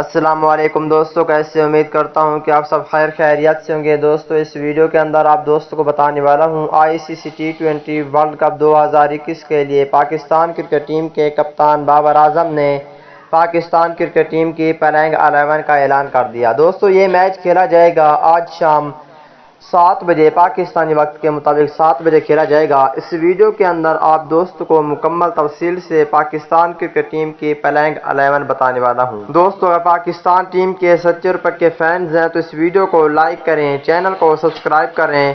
السلام علیکم دوستو، کیسے امید کرتا ہوں کہ آپ سب خیریت سے ہوں گے۔ دوستو اس ویڈیو کے اندر آپ دوستوں کو بتانے والا ہوں ICC T20 ورلڈ کپ 2021 کے لیے پاکستان کرکٹ ٹیم کے کپتان بابر اعظم نے پاکستان کرکٹ ٹیم کی پلئنگ 11 کا اعلان کر دیا۔ دوستو یہ میچ کھیلا جائے گا آج شام 7 بجے پاکستانی وقت کے مطابق 7 بجے کھیلا جائے گا۔ اس ویڈیو کے اندر آپ دوستوں کو مکمل تفصیل سے پاکستان کرکٹ ٹیم کی پلئنگ 11 بتانے والا ہوں۔ دوستو اگر پاکستان ٹیم کے سچے روپے کے فینز ہیں تو اس ویڈیو کو لائک کریں، چینل کو سبسکرائب کریں،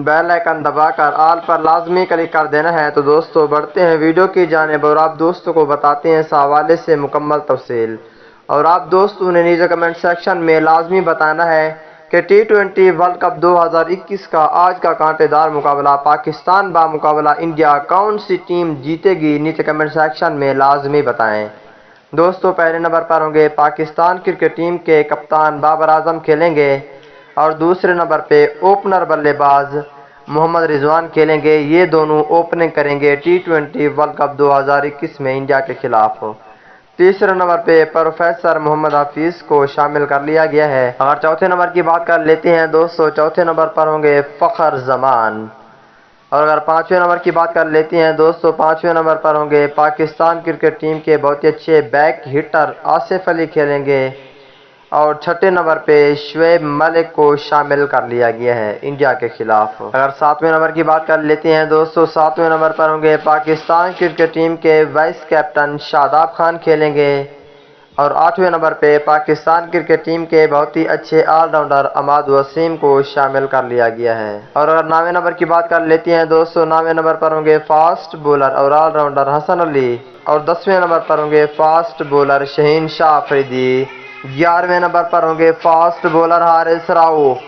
بیل آئیکن دبا کر آل پر لازمی کلک کر دینا ہے۔ تو دوستو بڑھتے ہیں ویڈیو کی جانب اور آپ دوستوں کو بتاتے ہیں اس حوالے سے مکمل تفصیل، اور آپ دوستوں نے نیچے کمنٹ سیکشن میں لازمی بتانا ہے کہ T20 ورلڈ کپ 2021 کا آج کا کانٹے دار مقابلہ پاکستان بمقابلہ انڈیا کون سی ٹیم جیتے گی، نیچے کمنٹ سیکشن میں لازمی بتائیں۔ دوستو پہلے نمبر پر ہوں گے پاکستان کرکٹ ٹیم کے کپتان بابر اعظم کھیلیں گے، اور دوسرے نمبر پہ اوپنر بلے باز محمد رضوان کھیلیں گے۔ یہ دونوں اوپننگ کریں گے T20 ورلڈ کپ 2021 میں انڈیا کے خلاف۔ تیسرے نمبر پہ پروفیسر محمد حفیظ کو شامل کر لیا گیا ہے۔ اگر چوتھے نمبر کی بات کر لیتے ہیں دوستو، چوتھے نمبر پر ہوں گے فخر زمان، اور اگر پانچویں نمبر کی بات کر لیتے ہیں دوستو، پانچویں نمبر پر ہوں گے پاکستان کرکٹ ٹیم کے بہت ہی اچھے بیک ہٹر آصف علی کھیلیں گے، اور چھٹے نمبر پہ شعیب ملک کو شامل کر لیا گیا ہے انڈیا کے خلاف۔ اگر ساتویں نمبر کی بات کر لیتے ہیں دوستو، ساتویں نمبر پر ہوں گے پاکستان کرکٹ ٹیم کے وائس کیپٹن شاداب خان کھیلیں گے، اور آٹھویں نمبر پہ پاکستان کرکٹ ٹیم کے بہت ہی اچھے آل راؤنڈر اماد وسیم کو شامل کر لیا گیا ہے۔ اور اگر نویں نمبر کی بات کر لیتے ہیں دوستو، نویں نمبر پر ہوں گے فاسٹ بولر اور آل راؤنڈر حسن علی، اور 10ویں نمبر پر ہوں گے فاسٹ بولر شہین شاہ افریدی، 11ویں نمبر پر ہوں گے فاسٹ بولر حارث راؤف،